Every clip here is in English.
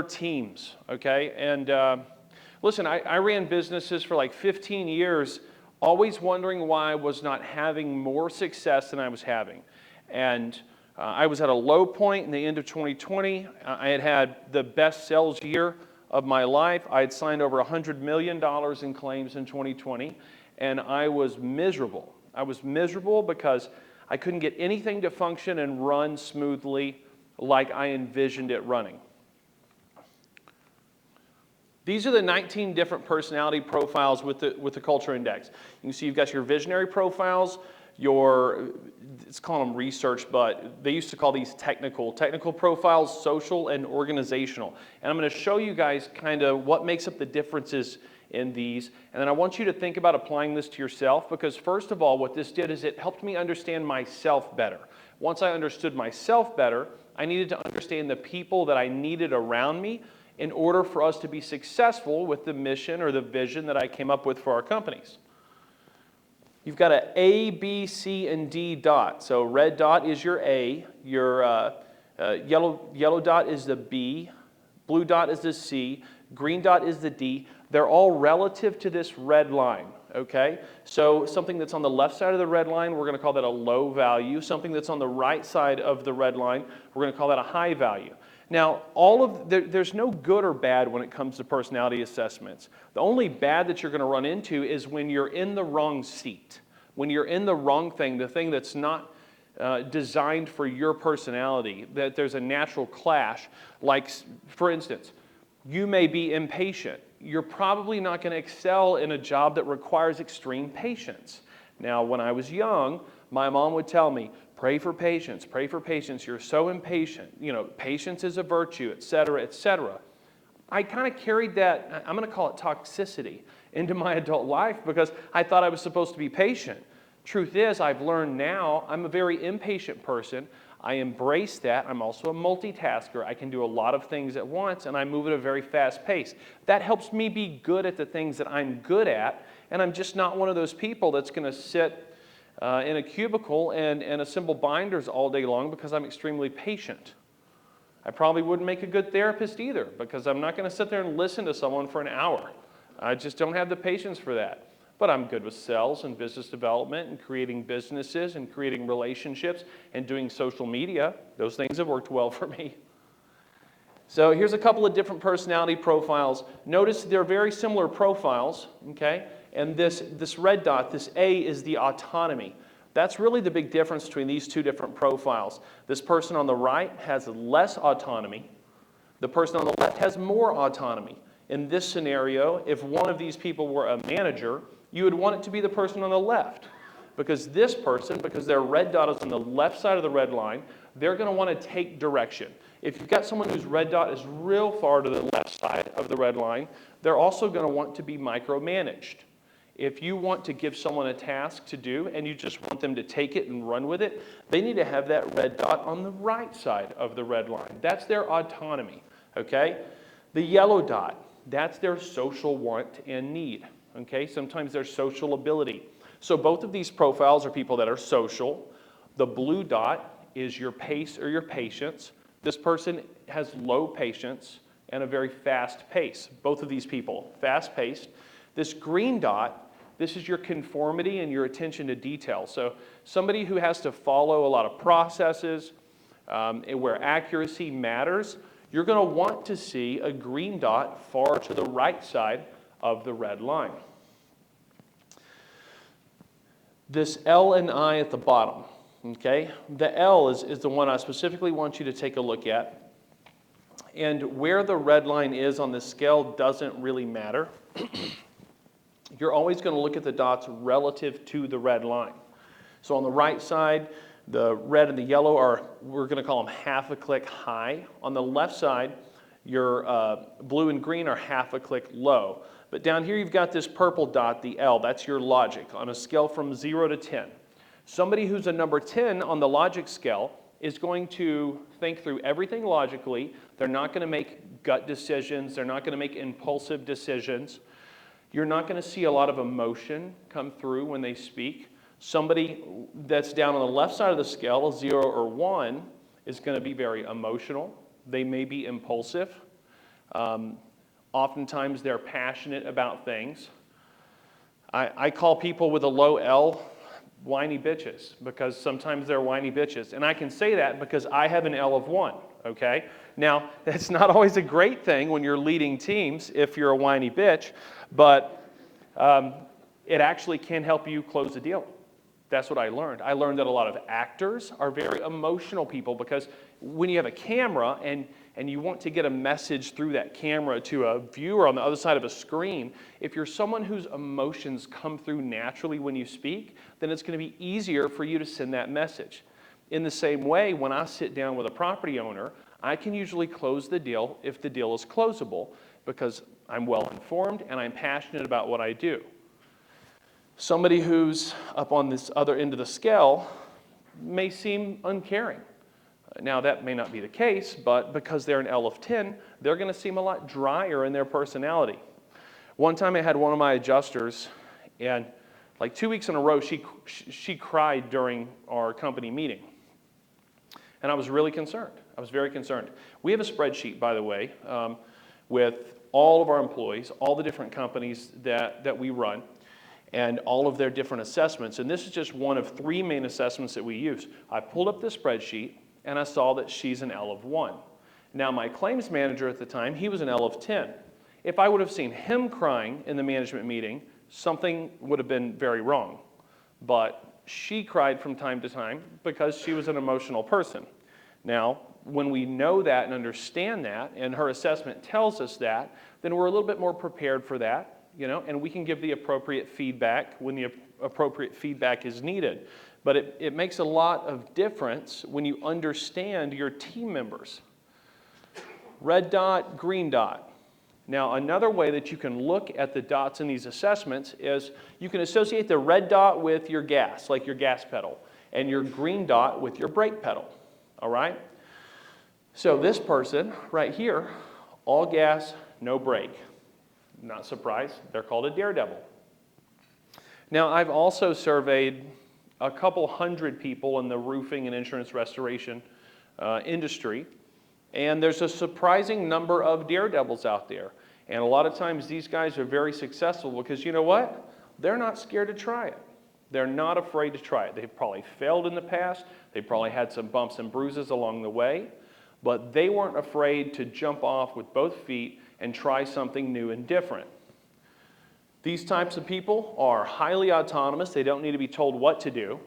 teams, okay? And listen, I ran businesses for like 15 years, always wondering why I was not having more success than I was having. And I was at a low point in the end of 2020. I had had the best sales year of my life. I had signed over $100 million in claims in 2020, and I was miserable. I was miserable because I couldn't get anything to function and run smoothly like I envisioned it running. These are the 19 different personality profiles with the Culture Index. You can see you've got your visionary profiles, it's called them research, but they used to call these technical profiles, social and organizational. And I'm going to show you guys kind of what makes up the differences in these. And then I want you to think about applying this to yourself, because first of all, what this did is it helped me understand myself better. Once I understood myself better, I needed to understand the people that I needed around me in order for us to be successful with the mission or the vision that I came up with for our companies. You've got an A, B, C, and D dot. So red dot is your A, your yellow dot is the B, blue dot is the C, green dot is the D. They're all relative to this red line, okay? So something that's on the left side of the red line, we're going to call that a low value. Something that's on the right side of the red line, we're going to call that a high value. Now, there's no good or bad when it comes to personality assessments. The only bad that you're going to run into is when you're in the wrong seat, when you're in the wrong thing, the thing that's not designed for your personality, that there's a natural clash. Like, for instance, you may be impatient. You're probably not going to excel in a job that requires extreme patience. Now, when I was young, my mom would tell me, pray for patience, you're so impatient, you know, patience is a virtue, etc., etc. I kind of carried that, I'm going to call it toxicity, into my adult life because I thought I was supposed to be patient. Truth is, I've learned now I'm a very impatient person. I embrace that. I'm also a multitasker. I can do a lot of things at once, and I move at a very fast pace. That helps me be good at the things that I'm good at, and I'm just not one of those people that's going to sit in a cubicle and assemble binders all day long because I'm extremely patient. I probably wouldn't make a good therapist either because I'm not going to sit there and listen to someone for an hour. I just don't have the patience for that. But I'm good with sales and business development and creating businesses and creating relationships and doing social media. Those things have worked well for me. So here's a couple of different personality profiles. Notice they're very similar profiles, okay? And this red dot, this A, is the autonomy. That's really the big difference between these two different profiles. This person on the right has less autonomy. The person on the left has more autonomy. In this scenario, if one of these people were a manager, you would want it to be the person on the left. Because this person, because their red dot is on the left side of the red line, they're going to want to take direction. If you've got someone whose red dot is real far to the left side of the red line, they're also going to want to be micromanaged. If you want to give someone a task to do and you just want them to take it and run with it, they need to have that red dot on the right side of the red line. That's their autonomy, okay? The yellow dot, that's their social want and need, okay? Sometimes their social ability. So both of these profiles are people that are social. The blue dot is your pace or your patience. This person has low patience and a very fast pace. Both of these people, fast-paced. This green dot, this is your conformity and your attention to detail. So somebody who has to follow a lot of processes where accuracy matters, you're going to want to see a green dot far to the right side of the red line. This L and I at the bottom, okay? The L is the one I specifically want you to take a look at. And where the red line is on the scale doesn't really matter. You're always going to look at the dots relative to the red line. So on the right side, the red and the yellow are, we're going to call them half a click high. On the left side, your blue and green are half a click low. But down here you've got this purple dot, the L, that's your logic on a scale from 0 to 10. Somebody who's a number 10 on the logic scale is going to think through everything logically. They're not going to make gut decisions. They're not going to make impulsive decisions. You're not going to see a lot of emotion come through when they speak. Somebody that's down on the left side of the scale, 0 or 1, is going to be very emotional. They may be impulsive. Oftentimes they're passionate about things. I call people with a low L whiny bitches, because sometimes they're whiny bitches. And I can say that because I have an L of 1, okay? Now, that's not always a great thing when you're leading teams if you're a whiny bitch, but it actually can help you close a deal. That's what I learned. I learned that a lot of actors are very emotional people, because when you have a camera and you want to get a message through that camera to a viewer on the other side of a screen, if you're someone whose emotions come through naturally when you speak, then it's going to be easier for you to send that message. In the same way, when I sit down with a property owner, I can usually close the deal if the deal is closable, because I'm well informed and I'm passionate about what I do. Somebody who's up on this other end of the scale may seem uncaring. Now, that may not be the case, but because they're an L of 10, they're going to seem a lot drier in their personality. One time I had one of my adjusters, and like 2 weeks in a row, she cried during our company meeting. And I was really concerned. I was very concerned. We have a spreadsheet, by the way, with all of our employees, all the different companies that we run, and all of their different assessments. And this is just one of 3 main assessments that we use. I pulled up the spreadsheet, and I saw that she's an L of 1. Now, my claims manager at the time, he was an L of 10. If I would have seen him crying in the management meeting, something would have been very wrong. But she cried from time to time because she was an emotional person. Now, when we know that and understand that, and her assessment tells us that, then we're a little bit more prepared for that, and we can give the appropriate feedback when the appropriate feedback is needed. But it makes a lot of difference when you understand your team members. Red dot, green dot. Now, another way that you can look at the dots in these assessments is you can associate the red dot with your gas, like your gas pedal, and your green dot with your brake pedal, all right? So this person right here, all gas, no brake. Not surprised, they're called a daredevil. Now, I've also surveyed a couple hundred people in the roofing and insurance restoration industry, and there's a surprising number of daredevils out there. And a lot of times these guys are very successful because you know what? They're not scared to try it. They're not afraid to try it. They've probably failed in the past. They probably had some bumps and bruises along the way, but they weren't afraid to jump off with both feet and try something new and different. These types of people are highly autonomous. They don't need to be told what to do.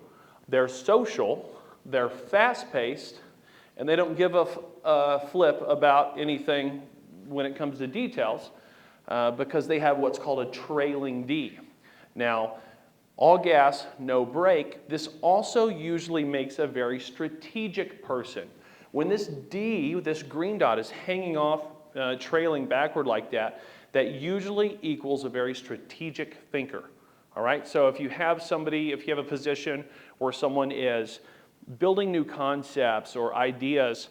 They're social, they're fast-paced, and they don't give a flip about anything when it comes to details because they have what's called a trailing D. Now, all gas, no brake, this also usually makes a very strategic person. When this D, this green dot, is hanging off, trailing backward like that, that usually equals a very strategic thinker, all right? So if you have a position where someone is building new concepts or ideas,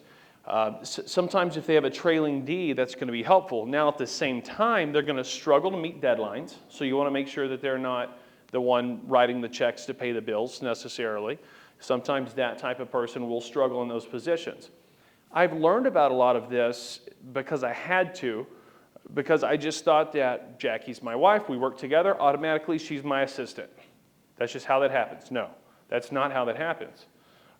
sometimes if they have a trailing D, that's going to be helpful. Now at the same time, they're going to struggle to meet deadlines, so you want to make sure that they're not the one writing the checks to pay the bills necessarily. Sometimes that type of person will struggle in those positions. I've learned about a lot of this because I had to, because I just thought that Jackie's my wife, we work together, automatically she's my assistant. That's just how that happens. No, that's not how that happens.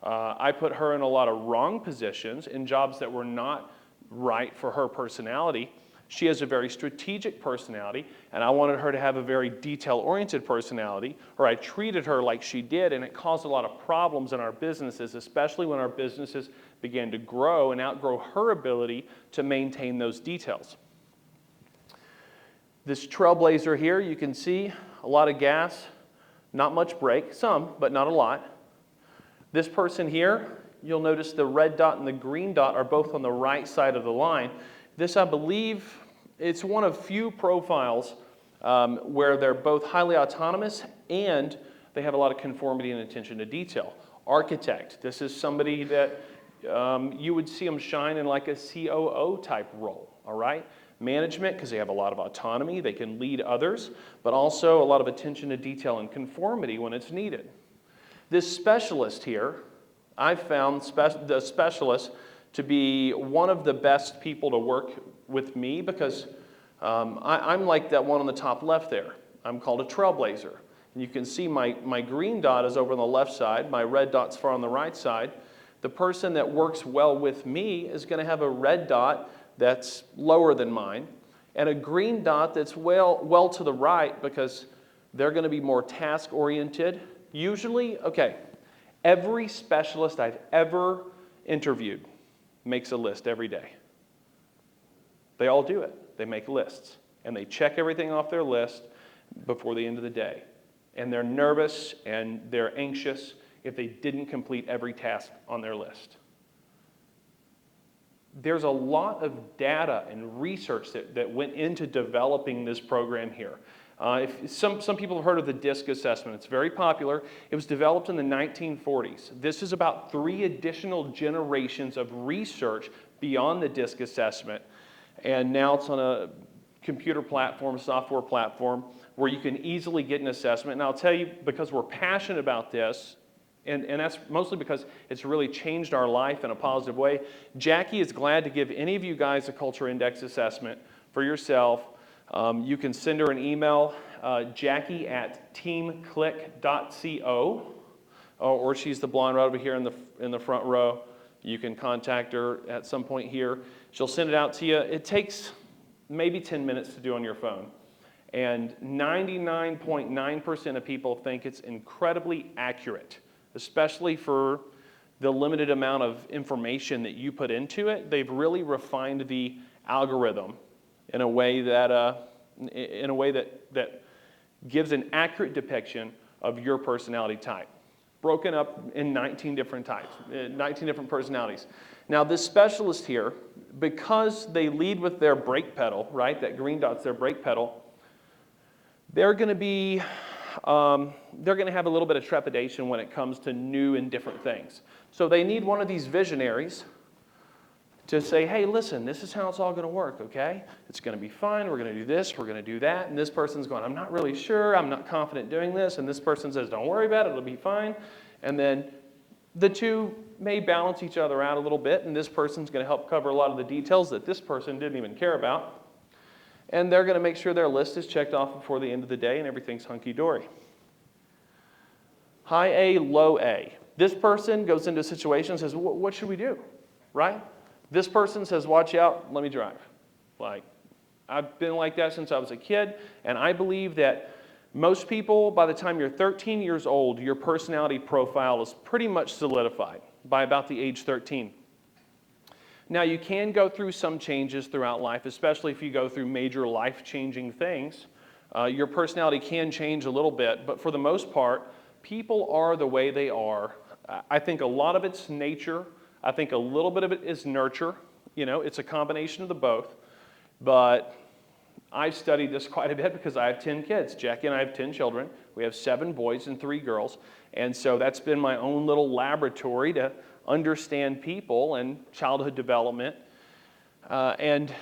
I put her in a lot of wrong positions in jobs that were not right for her personality. She has a very strategic personality, and I wanted her to have a very detail-oriented personality, or I treated her like she did, and it caused a lot of problems in our businesses, especially when our businesses began to grow and outgrow her ability to maintain those details. This trailblazer here, you can see a lot of gas, not much brake, some, but not a lot. This person here, you'll notice the red dot and the green dot are both on the right side of the line. This, I believe, it's one of few profiles where they're both highly autonomous and they have a lot of conformity and attention to detail. Architect, this is somebody that you would see them shine in like a COO type role, all right? Management, because they have a lot of autonomy, they can lead others, but also a lot of attention to detail and conformity when it's needed. This specialist here, I've found the specialist to be one of the best people to work with me because I'm like that one on the top left there. I'm called a trailblazer. And you can see my green dot is over on the left side, my red dot's far on the right side. The person that works well with me is going to have a red dot that's lower than mine, and a green dot that's well to the right because they're going to be more task-oriented. Usually, okay, every specialist I've ever interviewed makes a list every day. They all do it. They make lists, and they check everything off their list before the end of the day. And they're nervous and they're anxious if they didn't complete every task on their list. There's a lot of data and research that went into developing this program here. If some people have heard of the DISC assessment. It's very popular. It was developed in the 1940s. This is about 3 additional generations of research beyond the DISC assessment. And now it's on a computer platform, software platform, where you can easily get an assessment. And I'll tell you, because we're passionate about this, and that's mostly because it's really changed our life in a positive way, Jackie is glad to give any of you guys a culture index assessment for yourself. You can send her an email, jackie@teamclick.co, or she's the blonde right over here in the front row. You can contact her at some point here. She'll send it out to you. It takes maybe 10 minutes to do on your phone. And 99.9% of people think it's incredibly accurate, especially for the limited amount of information that you put into it. They've really refined the algorithm in a way that gives an accurate depiction of your personality type, broken up in 19 different types, 19 different personalities. Now this specialist here, because they lead with their brake pedal, right? That green dot's their brake pedal. They're going to have a little bit of trepidation when it comes to new and different things. So they need one of these visionaries to say, hey, listen, this is how it's all going to work, okay? It's going to be fine. We're going to do this. We're going to do that. And this person's going, I'm not really sure. I'm not confident doing this. And this person says, don't worry about it. It'll be fine. And then the two may balance each other out a little bit. And this person's going to help cover a lot of the details that this person didn't even care about. And they're going to make sure their list is checked off before the end of the day and everything's hunky-dory. High A, low A. This person goes into a situation and says, what should we do, right? This person says, watch out, let me drive. Like, I've been like that since I was a kid, and I believe that most people, by the time you're 13 years old, your personality profile is pretty much solidified by about the age 13. Now, you can go through some changes throughout life, especially if you go through major life-changing things. Your personality can change a little bit, but for the most part, people are the way they are. I think a lot of it's nature. I think a little bit of it is nurture. You know, it's a combination of the both. But I've studied this quite a bit because I have 10 kids. Jackie and I have 10 children. We have 7 boys and 3 girls. And so that's been my own little laboratory to understand people and childhood development. And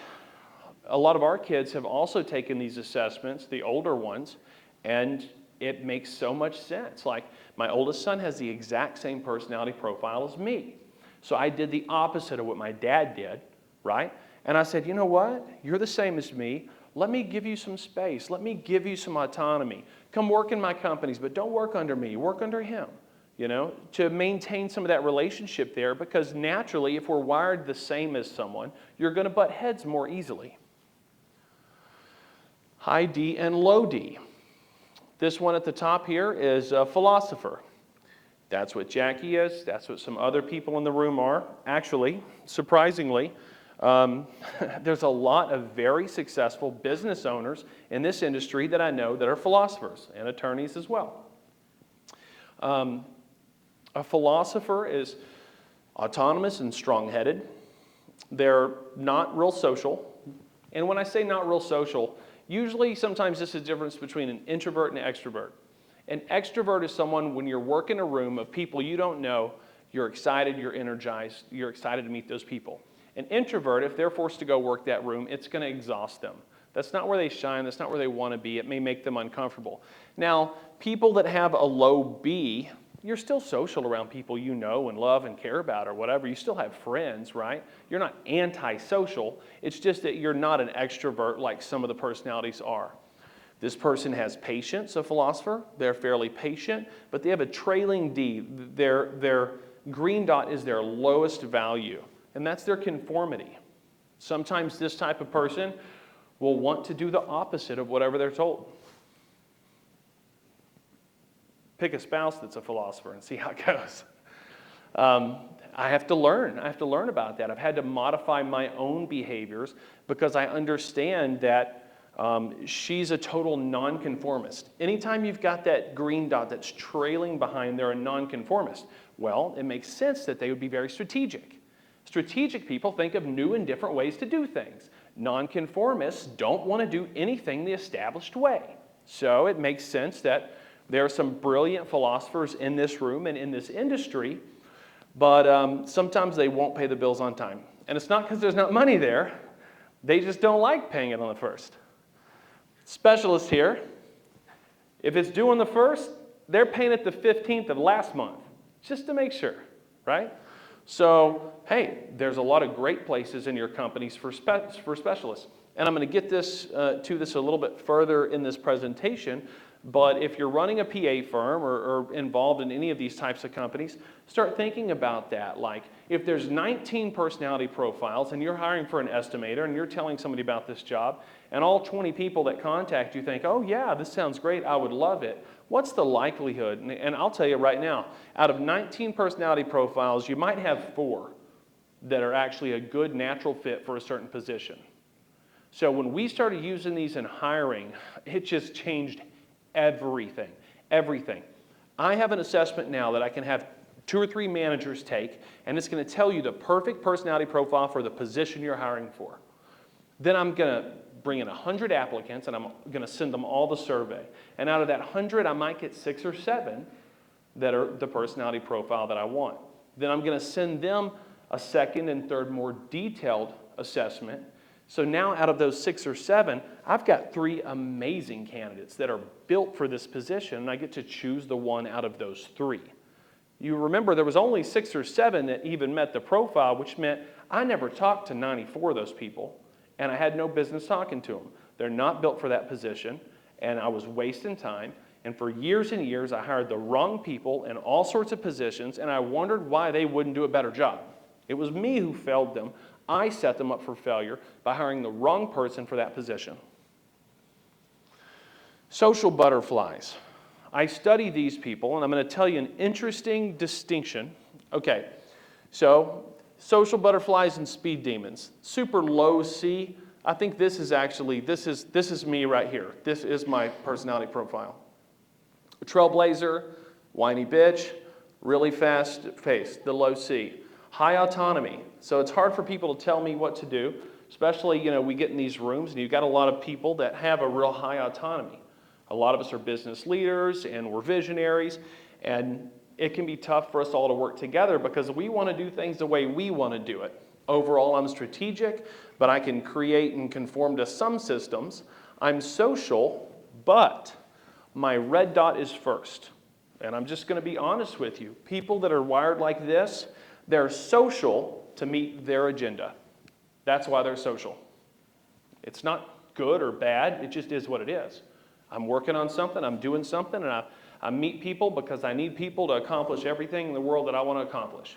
a lot of our kids have also taken these assessments, the older ones, and it makes so much sense. Like, my oldest son has the exact same personality profile as me. So I did the opposite of what my dad did, right? And I said, you know what? You're the same as me. Let me give you some space. Let me give you some autonomy. Come work in my companies, but don't work under me. Work under him, you know, to maintain some of that relationship there, because naturally, if we're wired the same as someone, you're going to butt heads more easily. High D and low D. This one at the top here is a philosopher. That's what Jackie is. That's what some other people in the room are. Actually, surprisingly, there's a lot of very successful business owners in this industry that I know that are philosophers and attorneys as well. A philosopher is autonomous and strong-headed. They're not real social. And when I say not real social, usually sometimes this is the difference between an introvert and an extrovert. An extrovert is someone, when you're working a room of people you don't know, you're excited, you're energized, you're excited to meet those people. An introvert, if they're forced to go work that room, it's going to exhaust them. That's not where they shine. That's not where they want to be. It may make them uncomfortable. Now, people that have a low B you're still social around people you know and love and care about or whatever. You still have friends, right? You're not antisocial. It's just that you're not an extrovert like some of the personalities are. This person has patience, a philosopher. They're fairly patient, but they have a trailing D. Their green dot is their lowest value, and that's their conformity. Sometimes this type of person will want to do the opposite of whatever they're told. Pick a spouse that's a philosopher and see how it goes. I have to learn. I have to learn about that. I've had to modify my own behaviors because I understand that she's a total nonconformist. Anytime you've got that green dot that's trailing behind, they're a nonconformist. Well, it makes sense that they would be very strategic. Strategic people think of new and different ways to do things. Nonconformists don't want to do anything the established way. So it makes sense that there are some brilliant philosophers in this room and in this industry, but sometimes they won't pay the bills on time. And it's not because there's not money there. They just don't like paying it on the first. Specialists here, if it's due on the first, they're paying it the 15th of last month, just to make sure, right? So, hey, there's a lot of great places in your companies for specialists. And I'm going to get to this a little bit further in this presentation. But if you're running a PA firm or involved in any of these types of companies, start thinking about that. Like, if there's 19 personality profiles and you're hiring for an estimator and you're telling somebody about this job, and all 20 people that contact you think, oh yeah, this sounds great, I would love it. What's the likelihood? And I'll tell you right now, out of 19 personality profiles, you might have 4 that are actually a good natural fit for a certain position. So when we started using these in hiring, it just changed everything. I have an assessment now that I can have 2 or 3 managers take, and it's going to tell you the perfect personality profile for the position you're hiring for. Then I'm going to bring in 100 applicants, and I'm going to send them all the survey. And out of that 100, I might get 6 or 7 that are the personality profile that I want. Then I'm going to send them a second and third more detailed assessment. So now out of those 6 or 7, I've got 3 amazing candidates that are built for this position, and I get to choose the one out of those 3. You remember there was only 6 or 7 that even met the profile, which meant I never talked to 94 of those people, and I had no business talking to them. They're not built for that position, and I was wasting time. And for years and years, I hired the wrong people in all sorts of positions, and I wondered why they wouldn't do a better job. It was me who failed them. I set them up for failure by hiring the wrong person for that position. Social butterflies. I study these people, and I'm going to tell you an interesting distinction. Okay, so social butterflies and speed demons. Super low C. I think this is actually, this is me right here. This is my personality profile. Trailblazer, whiny bitch, really fast paced, the low C. High autonomy. So it's hard for people to tell me what to do, especially, we get in these rooms and you've got a lot of people that have a real high autonomy. A lot of us are business leaders and we're visionaries, and it can be tough for us all to work together because we want to do things the way we want to do it. Overall, I'm strategic, but I can create and conform to some systems. I'm social, but my red dot is first. And I'm just going to be honest with you. People that are wired like this, they're social to meet their agenda. That's why they're social. It's not good or bad, it just is what it is. I'm working on something, I'm doing something, and I meet people because I need people to accomplish everything in the world that I want to accomplish.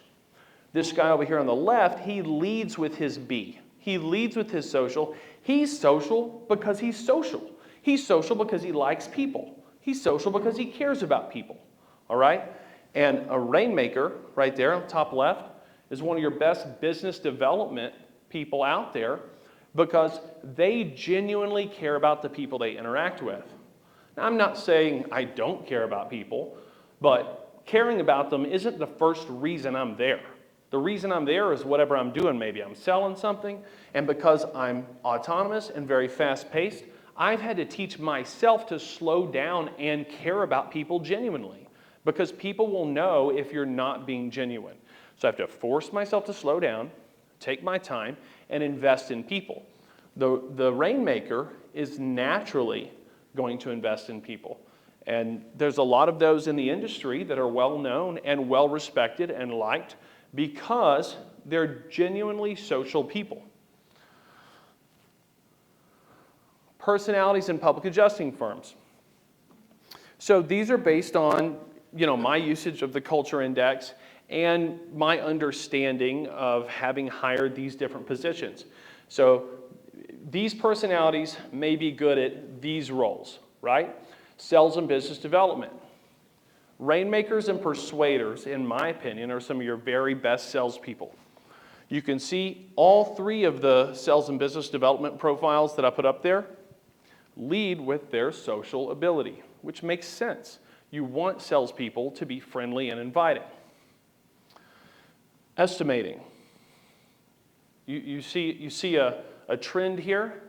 This guy over here on the left, he leads with his B. He leads with his social. He's social because he's social. He's social because he likes people. He's social because he cares about people. All right? And a rainmaker right there on top left is one of your best business development people out there because they genuinely care about the people they interact with. Now, I'm not saying I don't care about people, but caring about them isn't the first reason I'm there. The reason I'm there is whatever I'm doing. Maybe I'm selling something, and because I'm autonomous and very fast-paced, I've had to teach myself to slow down and care about people genuinely, because people will know if you're not being genuine. So I have to force myself to slow down, take my time, and invest in people. The rainmaker is naturally going to invest in people. And there's a lot of those in the industry that are well known and well respected and liked because they're genuinely social people. Personalities in public adjusting firms. So these are based on, my usage of the culture index and my understanding of having hired these different positions. So these personalities may be good at these roles, right? Sales and business development. Rainmakers and persuaders, in my opinion, are some of your very best salespeople. You can see all three of the sales and business development profiles that I put up there lead with their social ability, which makes sense. You want salespeople to be friendly and inviting. Estimating. You see a trend here.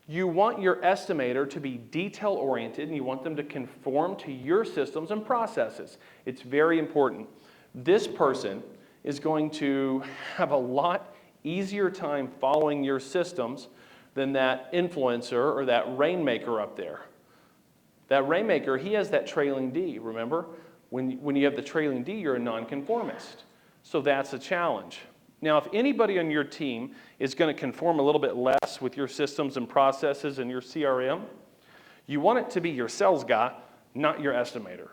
You want your estimator to be detail-oriented, and you want them to conform to your systems and processes. It's very important. This person is going to have a lot easier time following your systems than that influencer or that rainmaker up there. That rainmaker, he has that trailing D, remember? When you have the trailing D, you're a nonconformist. So that's a challenge. Now, if anybody on your team is going to conform a little bit less with your systems and processes and your CRM, you want it to be your sales guy, not your estimator.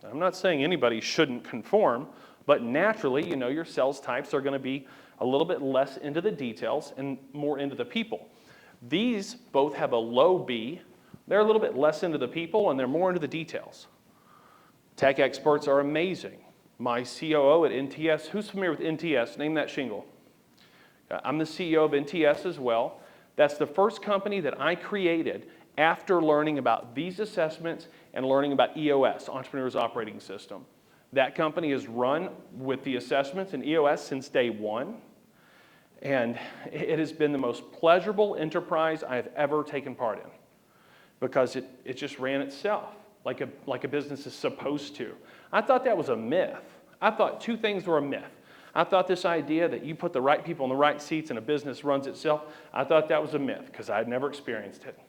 I'm not saying anybody shouldn't conform, but naturally, your sales types are going to be a little bit less into the details and more into the people. These both have a low B. They're a little bit less into the people, and they're more into the details. Tech experts are amazing. My COO at NTS, who's familiar with NTS? Name that shingle. I'm the CEO of NTS as well. That's the first company that I created after learning about these assessments and learning about EOS, Entrepreneur's Operating System. That company has run with the assessments and EOS since day one, and it has been the most pleasurable enterprise I have ever taken part in because it just ran itself like a business is supposed to. I thought that was a myth. I thought two things were a myth. I thought this idea that you put the right people in the right seats and a business runs itself, I thought that was a myth because I had never experienced it.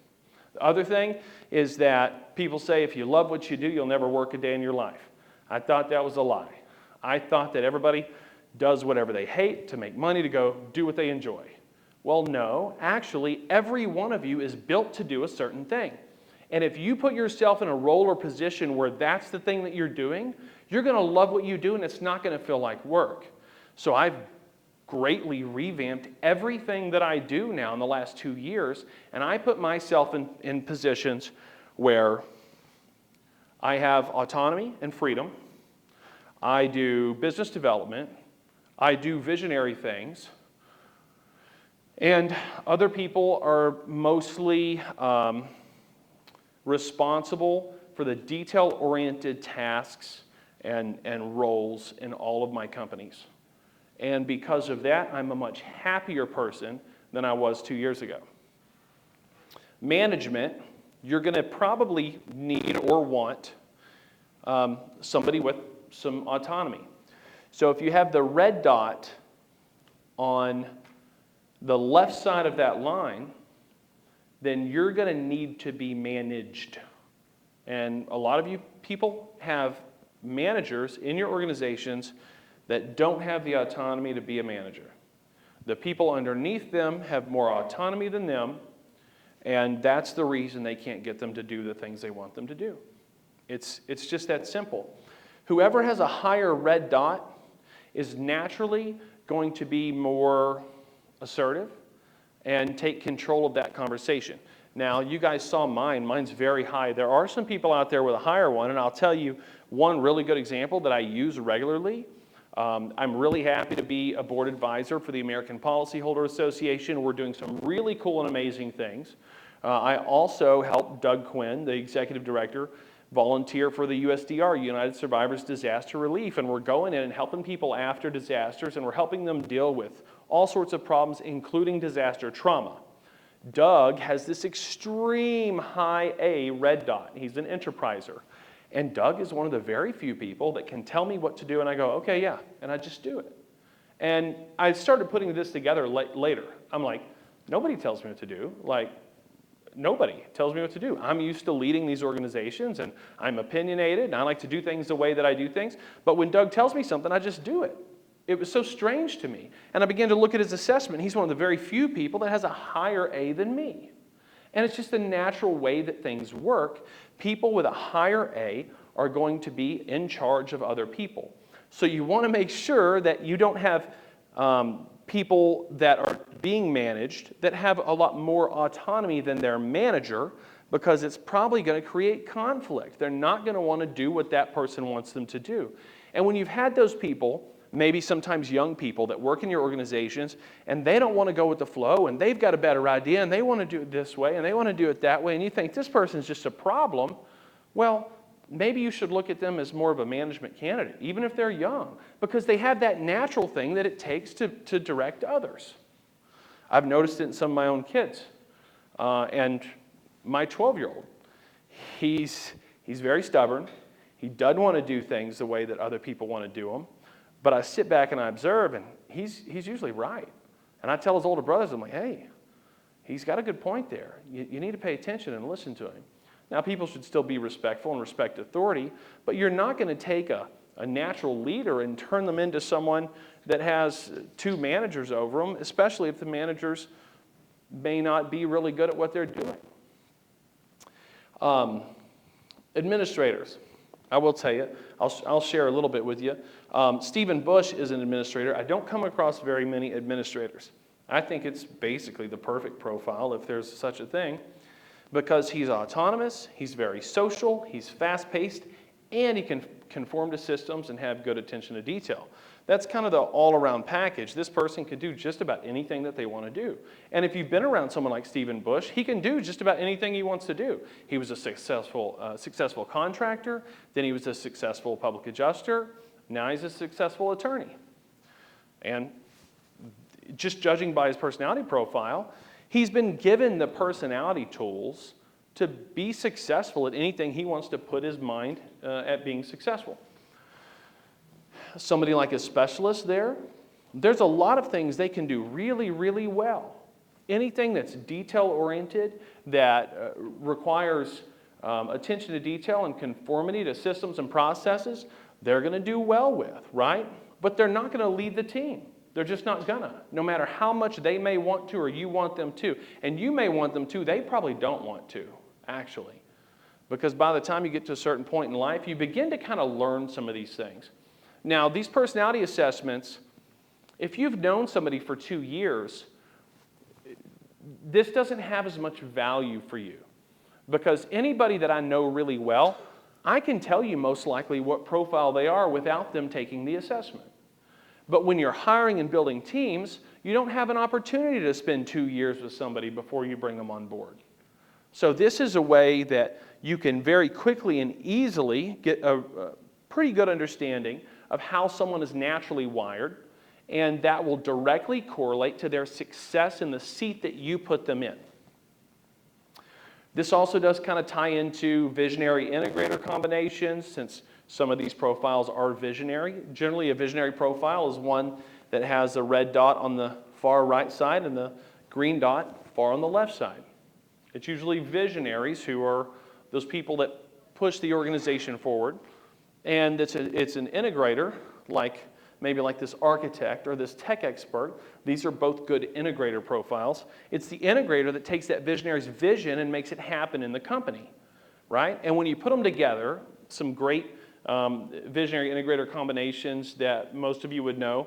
The other thing is that people say if you love what you do, you'll never work a day in your life. I thought that was a lie. I thought that everybody does whatever they hate to make money to go do what they enjoy. Well, no, actually, every one of you is built to do a certain thing. And if you put yourself in a role or position where that's the thing that you're doing, you're going to love what you do and it's not going to feel like work. So I've greatly revamped everything that I do now in the last 2 years, and I put myself in positions where I have autonomy and freedom. I do business development. I do visionary things. And other people are mostly responsible for the detail-oriented tasks and roles in all of my companies. And because of that, I'm a much happier person than I was 2 years ago. Management, you're going to probably need or want somebody with some autonomy. So if you have the red dot on the left side of that line, then you're going to need to be managed. And a lot of you people have managers in your organizations that don't have the autonomy to be a manager. The people underneath them have more autonomy than them, and that's the reason they can't get them to do the things they want them to do. It's just that simple. Whoever has a higher red dot is naturally going to be more assertive and take control of that conversation. Now, you guys saw mine. Mine's very high. There are some people out there with a higher one, and I'll tell you one really good example that I use regularly. I'm really happy to be a board advisor for the American Policyholder Association. We're doing some really cool and amazing things. I also helped Doug Quinn, the executive director, volunteer for the USDR, United Survivors Disaster Relief, and we're going in and helping people after disasters, and we're helping them deal with all sorts of problems, including disaster trauma. Doug has this extreme high A red dot. He's an enterpriser. And Doug is one of the very few people that can tell me what to do, and I go, okay, yeah, and I just do it. And I started putting this together later. I'm like, nobody tells me what to do. Like, Nobody tells me what to do. I'm used to leading these organizations, and I'm opinionated, and I like to do things the way that I do things. But when Doug tells me something, I just do it. It was so strange to me. And I began to look at his assessment. He's one of the very few people that has a higher A than me. And it's just the natural way that things work. People with a higher A are going to be in charge of other people. So you want to make sure that you don't have people that are being managed that have a lot more autonomy than their manager, because it's probably going to create conflict. They're not going to want to do what that person wants them to do. And when you've had those people, maybe sometimes young people that work in your organizations, and they don't want to go with the flow, and they've got a better idea, and they want to do it this way, and they want to do it that way, and you think this person's just a problem, well, maybe you should look at them as more of a management candidate, even if they're young, because they have that natural thing that it takes to direct others. I've noticed it in some of my own kids. And my 12-year-old, he's very stubborn. He doesn't want to do things the way that other people want to do them. But I sit back and I observe, and he's usually right. And I tell his older brothers, I'm like, hey, he's got a good point there. You need to pay attention and listen to him. Now, people should still be respectful and respect authority, but you're not going to take a natural leader and turn them into someone that has two managers over them, especially if the managers may not be really good at what they're doing. Administrators, I will tell you, I'll share a little bit with you. Stephen Bush is an administrator. I don't come across very many administrators. I think it's basically the perfect profile, if there's such a thing, because he's autonomous, he's very social, he's fast-paced, and he can conform to systems and have good attention to detail. That's kind of the all-around package. This person can do just about anything that they want to do. And if you've been around someone like Stephen Bush, he can do just about anything he wants to do. He was a successful contractor, then he was a successful public adjuster, now he's a successful attorney. And just judging by his personality profile, he's been given the personality tools to be successful at anything he wants to put his mind at being successful. Somebody like a specialist there's a lot of things they can do really, really well. Anything that's detail-oriented, that requires attention to detail and conformity to systems and processes, they're going to do well with, right? But they're not going to lead the team. They're just not gonna, no matter how much they may want to or you want them to. And you may want them to, they probably don't want to, actually. Because by the time you get to a certain point in life, you begin to kind of learn some of these things. Now, these personality assessments, if you've known somebody for 2 years, this doesn't have as much value for you. Because anybody that I know really well, I can tell you most likely what profile they are without them taking the assessment. But when you're hiring and building teams, you don't have an opportunity to spend 2 years with somebody before you bring them on board. So this is a way that you can very quickly and easily get a pretty good understanding of how someone is naturally wired, and that will directly correlate to their success in the seat that you put them in. This also does kind of tie into visionary integrator combinations, since some of these profiles are visionary. Generally, a visionary profile is one that has a red dot on the far right side and the green dot far on the left side. It's usually visionaries who are those people that push the organization forward. And it's an integrator, maybe like this architect or this tech expert. These are both good integrator profiles. It's the integrator that takes that visionary's vision and makes it happen in the company, right? And when you put them together, some great visionary integrator combinations that most of you would know.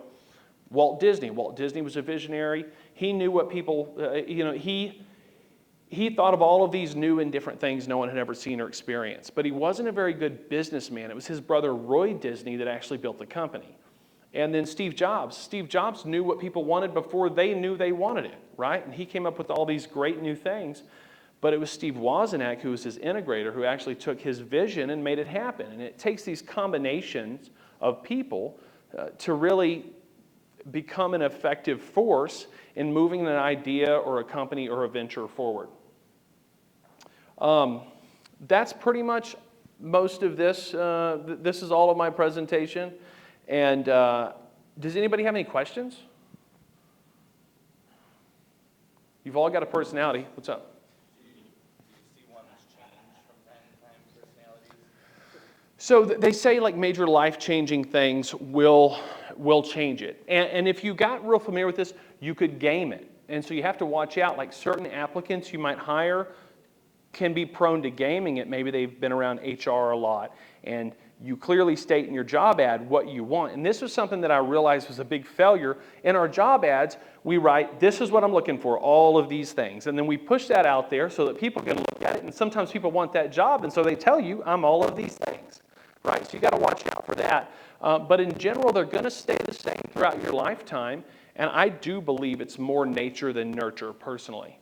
Walt Disney. Walt Disney was a visionary. He knew what people, he thought of all of these new and different things no one had ever seen or experienced. But he wasn't a very good businessman. It was his brother Roy Disney that actually built the company. And then Steve Jobs. Steve Jobs knew what people wanted before they knew they wanted it, right? And he came up with all these great new things. But it was Steve Wozniak, who was his integrator, who actually took his vision and made it happen. And it takes these combinations of people to really become an effective force in moving an idea or a company or a venture forward. That's pretty much most of this. This is all of my presentation. And does anybody have any questions? You've all got a personality. What's up? So they say like major life-changing things will change it. And if you got real familiar with this, you could game it. And so you have to watch out, like certain applicants you might hire can be prone to gaming it. Maybe they've been around HR a lot, and you clearly state in your job ad what you want. And this was something that I realized was a big failure. In our job ads, we write, this is what I'm looking for, all of these things. And then we push that out there so that people can look at it. And sometimes people want that job, and so they tell you, I'm all of these things, right? So you got to watch out for that. But in general, they're going to stay the same throughout your lifetime. And I do believe it's more nature than nurture, personally.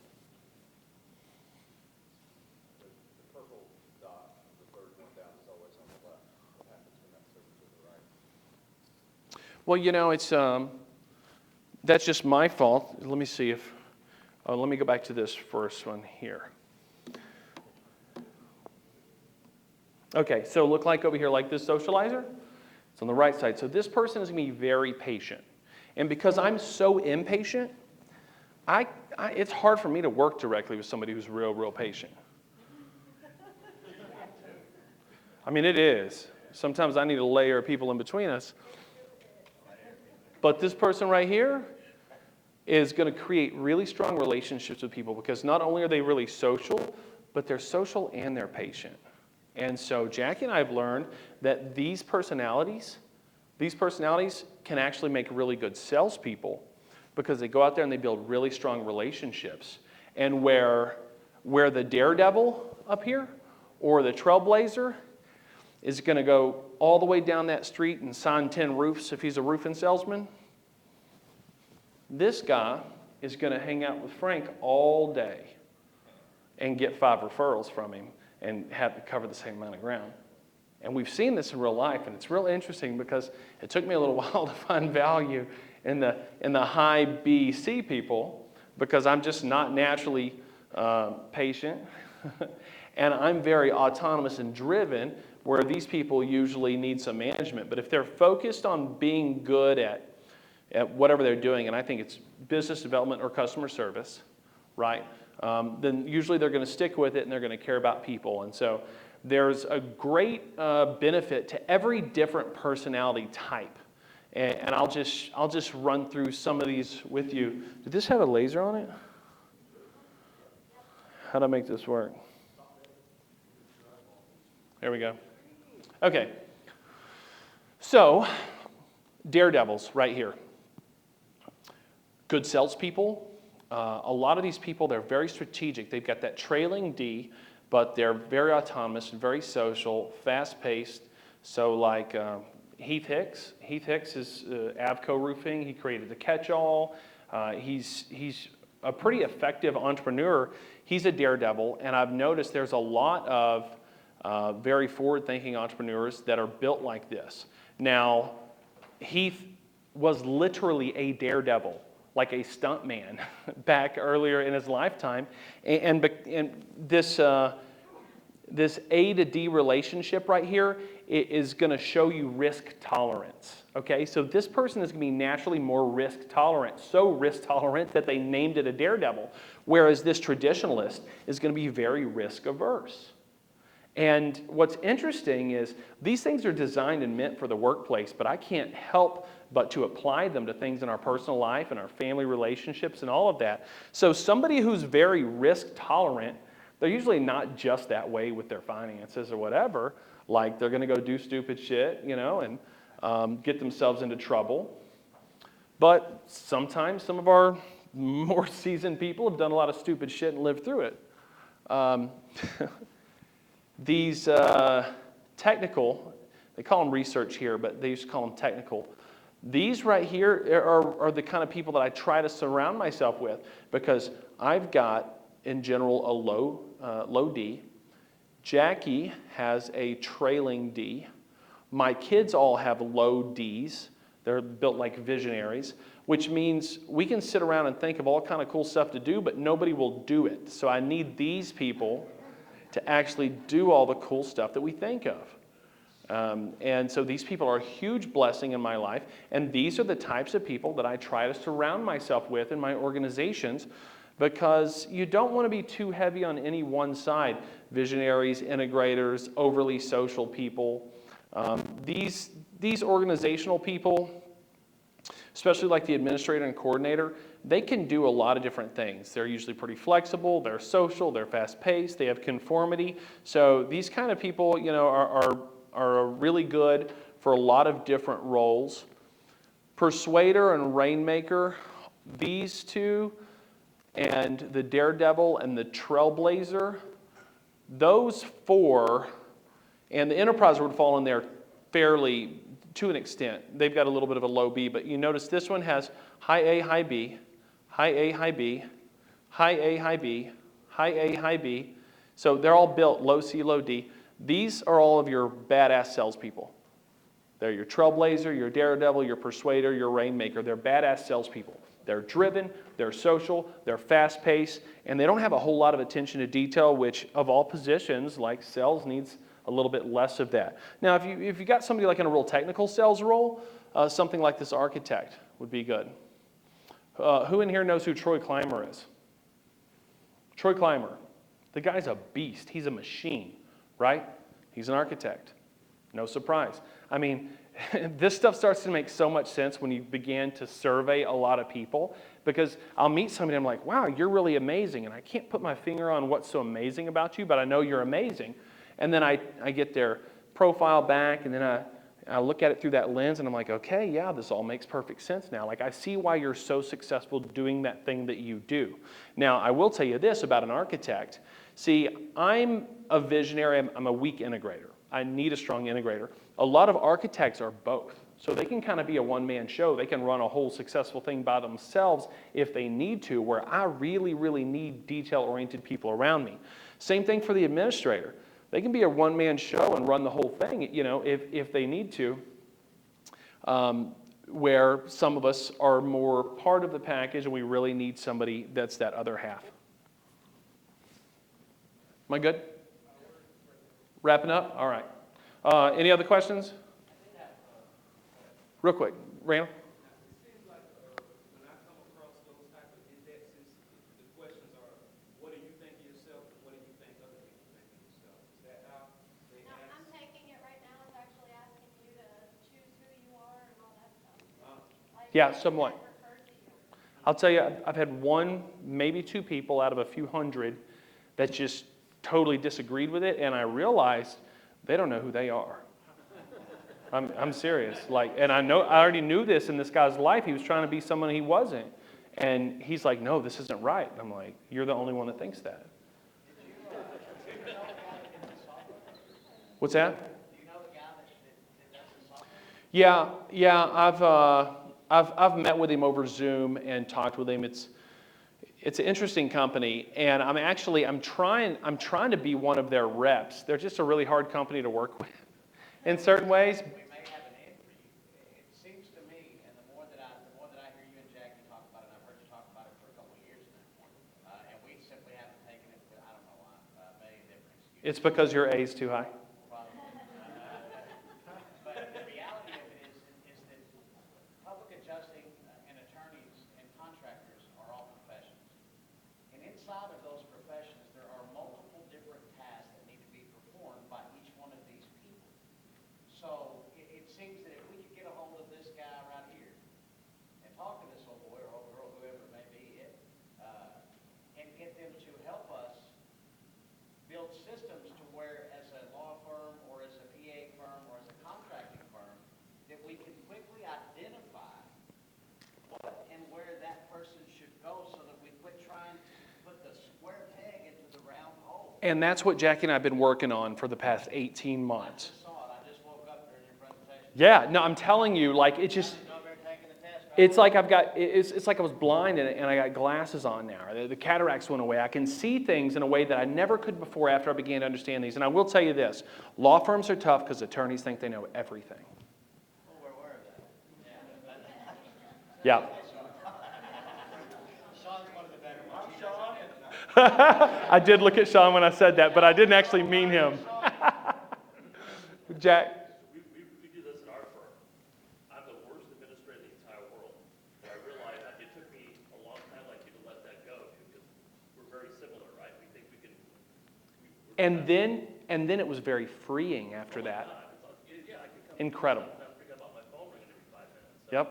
Well, you know, it's that's just my fault. Let me see if, let me go back to this first one here. Okay, so look like over here, like this socializer. It's on the right side. So this person is going to be very patient. And because I'm so impatient, it's hard for me to work directly with somebody who's real patient. I mean, it is. Sometimes I need a layer of people in between us. But this person right here is going to create really strong relationships with people because not only are they really social, but they're social and they're patient. And so Jackie and I have learned that these personalities can actually make really good salespeople because they go out there and they build really strong relationships. And where the daredevil up here or the trailblazer is going to go all the way down that street and sign 10 roofs if he's a roofing salesman, this guy is going to hang out with Frank all day and get 5 referrals from him and have to cover the same amount of ground. And we've seen this in real life, and it's real interesting because it took me a little while to find value in the high B, C people because I'm just not naturally patient. And I'm very autonomous and driven, where these people usually need some management. But if they're focused on being good at whatever they're doing, and I think it's business development or customer service, right, then usually they're going to stick with it and they're going to care about people. And so there's a great benefit to every different personality type. And I'll just run through some of these with you. Did this have a laser on it? How do I make this work? There we go. Okay. So, daredevils right here. Good salespeople. A lot of these people, they're very strategic. They've got that trailing D, but they're very autonomous and very social, fast-paced. So like Heath Hicks. Heath Hicks is Avco Roofing. He created the catch-all. He's a pretty effective entrepreneur. He's a daredevil, and I've noticed there's a lot of very forward-thinking entrepreneurs that are built like this. Now, Heath was literally a daredevil, like a stuntman, back earlier in his lifetime. And this A to D relationship right here is going to show you risk tolerance. Okay, so this person is going to be naturally more risk tolerant, so risk tolerant that they named it a daredevil, whereas this traditionalist is going to be very risk averse. And what's interesting is these things are designed and meant for the workplace, but I can't help but to apply them to things in our personal life and our family relationships and all of that. So somebody who's very risk tolerant, they're usually not just that way with their finances or whatever. Like they're going to go do stupid shit, you know, and get themselves into trouble. But sometimes some of our more seasoned people have done a lot of stupid shit and lived through it. These technical, they call them research here, but they used to call them technical. These right here are the kind of people that I try to surround myself with because I've got, in general, a low D. Jackie has a trailing D. My kids all have low Ds. They're built like visionaries, which means we can sit around and think of all kind of cool stuff to do, but nobody will do it. So I need these people to actually do all the cool stuff that we think of. And so these people are a huge blessing in my life, and these are the types of people that I try to surround myself with in my organizations because you don't want to be too heavy on any one side. Visionaries, integrators, overly social people. These organizational people, especially like the administrator and coordinator, they can do a lot of different things. They're usually pretty flexible, they're social, they're fast-paced, they have conformity. So these kind of people, you know, are really good for a lot of different roles. Persuader and Rainmaker, these two, and the Daredevil and the Trailblazer, those four, and the Enterpriser would fall in there fairly to an extent. They've got a little bit of a low B, but you notice this one has high A, high B, high A, high B, high A, high B, high A, high B. So they're all built low C, low D. These are all of your badass salespeople. They're your Trailblazer, your Daredevil, your Persuader, your Rainmaker. They're badass salespeople. They're driven, they're social, they're fast-paced, and they don't have a whole lot of attention to detail, which of all positions, like sales, needs a little bit less of that. Now, if you got somebody like in a real technical sales role, something like this architect would be good. Who in here knows who Troy Clymer is? Troy Clymer. The guy's a beast. He's a machine, right? He's an architect. No surprise. I mean, this stuff starts to make so much sense when you begin to survey a lot of people, because I'll meet somebody and I'm like, wow, you're really amazing, and I can't put my finger on what's so amazing about you, but I know you're amazing. And then I get their profile back, and then I look at it through that lens, and I'm like, okay, yeah, this all makes perfect sense now. Like, I see why you're so successful doing that thing that you do. Now, I will tell you this about an architect. See, I'm a visionary, I'm a weak integrator. I need a strong integrator. A lot of architects are both. So they can kind of be a one-man show. They can run a whole successful thing by themselves if they need to, where I really, really need detail-oriented people around me. Same thing for the administrator. They can be a one-man show and run the whole thing, you know, if they need to, where some of us are more part of the package and we really need somebody that's that other half. Am I good? Wrapping up? All right. Any other questions? Real quick. Randall? It seems like when I come across those type of indexes, the questions are, what do you think of yourself and what do you think other people think of yourself? Is that how they No, ask? I'm taking it right now. It's actually asking you to choose who you are and all that stuff. Like, Yeah, who somewhat. that referred to you. I'll tell you, I've had one, maybe two people out of a few hundred that just totally disagreed with it, and I realized they don't know who they are. I'm serious. Like, and I already knew this in this guy's life. He was trying to be someone he wasn't. And he's like, no, this isn't right. And I'm like, you're the only one that thinks that. What's that? Do you know the guy that does the software? Yeah, I've met with him over Zoom and talked with him. It's an interesting company, and I'm trying to be one of their reps. They're just a really hard company to work with in certain ways. We may have an end for you. It seems to me, and the more that I hear you and Jackie talk about it, and I've heard you talk about it for a couple of years now, and we simply haven't taken it. I don't know why. A million different excuses. It's because your A is too high. Probably. But the reality of it is that public adjusting and attorneys and contractors are all professions. And inside of those professions, there are multiple different tasks that need to be performed by each one of these people. So it seems that if we could get a hold of this guy right here and talk to this old boy or old girl, whoever it may be, and get them to help us build systems to where, as a law firm or as a PA firm or as a contracting firm, that we can quickly identify what and where that person should go so that we quit trying to put the square peg into the round hole. And that's what Jackie and I have been working on for the past 18 months. I just saw it. I just woke up during your presentation. Yeah, no, I'm telling you, like, it just, Over there taking the test. it's like it's like I was blind and I got glasses on now. The cataracts went away. I can see things in a way that I never could before after I began to understand these. And I will tell you this, law firms are tough because attorneys think they know everything. Oh, we're aware of that. Yeah. Sean's one of the better ones. Sean? I did look at Sean when I said that, but I didn't actually mean him. Jack. We do this at our firm. I'm the worst administrator in the entire world. But I realized that it took me a long time like you to let that go because we're very similar, right? We think we can. And then it was very freeing after that. Yeah, I Incredible. I forget about my phone ringing every 5 minutes. So Yep.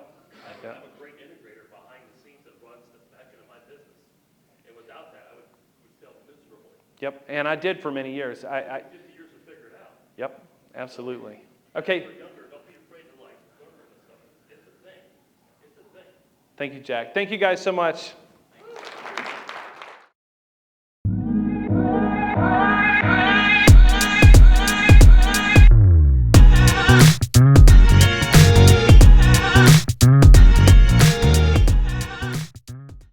I have a great integrator behind the scenes that runs the back end of my business. And without that, I would fail miserably. Yep. And I did for many years. 50 years to figure it out. Yep. Absolutely. Okay. If you're younger, don't be afraid to like learn this stuff. It's a thing. It's a thing. Thank you, Jack. Thank you guys so much.